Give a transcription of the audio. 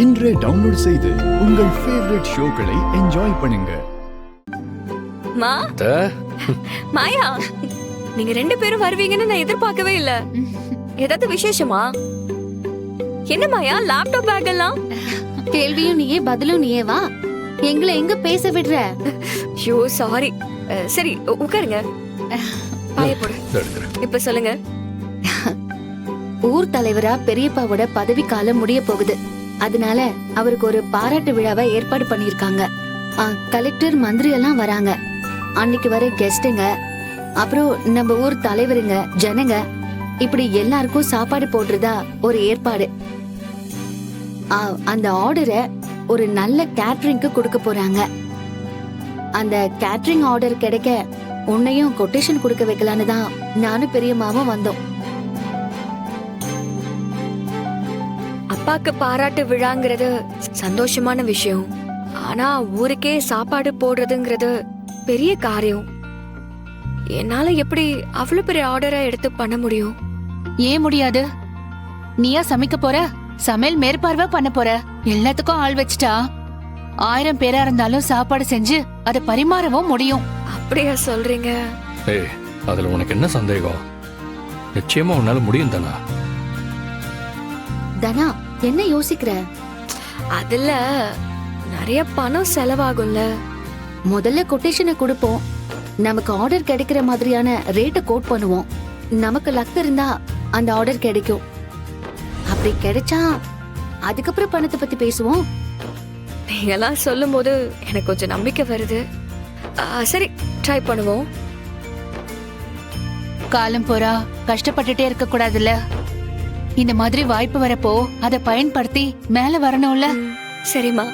இன்றே டவுன்லோட் செய்து உங்கள் ஃபேவரட் ஷோக்களை என்ஜாய் பண்ணுங்க. மாயா, நீங்க 2 பேரும் வருவீங்கன்னு நான் எதிர்பார்க்கவே இல்ல. ஏதாவது விசேஷமா? என்ன மாயா, லேப்டாப் பேக் எல்லாம்? கேள்வியும் நீயே பதிலும் நீயே வா. எங்களை எங்க பேச விடுற? ஐயோ சாரி. சரி உட்காருங்க. பாய போடு. இப்ப சொல்லுங்க. ஊர் தலைவரா பெரியப்பாவோட பதவி காலம் முடிய போகுது. அதனால அவருக்கு ஒரு பாராட்டு விழாவை ஏற்பாடு பண்ணிருக்காங்க. கலெக்டர், மந்திரி எல்லாம் வராங்க. அன்னைக்கு வர கெஸ்டுங்க, அப்புறம் நம்ம ஊர் தலைவருங்க, ஜனங்க, இப்படி எல்லாருக்கும் சாப்பாடு போடுறதா ஒரு ஏற்பாடு. அந்த ஆர்டரை ஒரு நல்ல கேட்டரிங்க்கு கொடுக்க போறாங்க. அந்த கேட்டரிங் ஆர்டர் கிடைக்க உன்னையும் கொட்டேஷன் கொடுக்க வைக்கலான்னு தான் நானும் பெரியம்மாவும் வந்தோம். அப்பாக்கு பாராட்டு விழாங்கிறது சந்தோஷமான விஷயம். ஆனா ஊருக்கே சாப்பாடு போடுறதுங்கிறது பெரிய காரியம். என்னால எப்படி அவ்வளவு பெரிய ஆர்டரை எடுத்து பண்ண முடியும்? ஏன் முடியாது? நீயா சமைக்க போற? சமையல் மேற்பார்வை பண்ண போற? எல்லாத்துக்கும் ஆள் வச்சுட்டா 1000 பேரா இருந்தாலும் சாப்பாடு செஞ்சு அதை பரிமாறவும் முடியும். அப்படியா சொல்றீங்க? ஏய், அதுல உனக்கு என்ன சந்தேகம்? நிச்சயமா உன்னால முடியும் தானா? தனா, என்ன யோசிக்கிற? அதுல நிறைய பணம் செலவாகும்ல. முதல்ல கொட்டேஷனை கொடுப்போம். நமக்கு ஆர்டர் கிடைக்கிற மாதிரியான ரேட்டை கோட் பண்ணுவோம். நமக்கு லக் இருந்தா அந்த ஆர்டர் கிடைக்கும். அப்படி கிடைச்சா அதுக்கப்புறம் பணத்தை பத்தி பேசுவோம். நீங்கெல்லாம் சொல்லும் போது எனக்கு கொஞ்சம் நம்பிக்கை வருது. சரி, ட்ரை பண்ணுவோம். காலம் போறா கஷ்டப்பட்டுட்டே இருக்க கூடாதுல்ல. இந்த மாதிரி வாய்ப்பு வரப்போ அதை பயன்படுத்தி மேல வரணும்ல. சரிம்மா.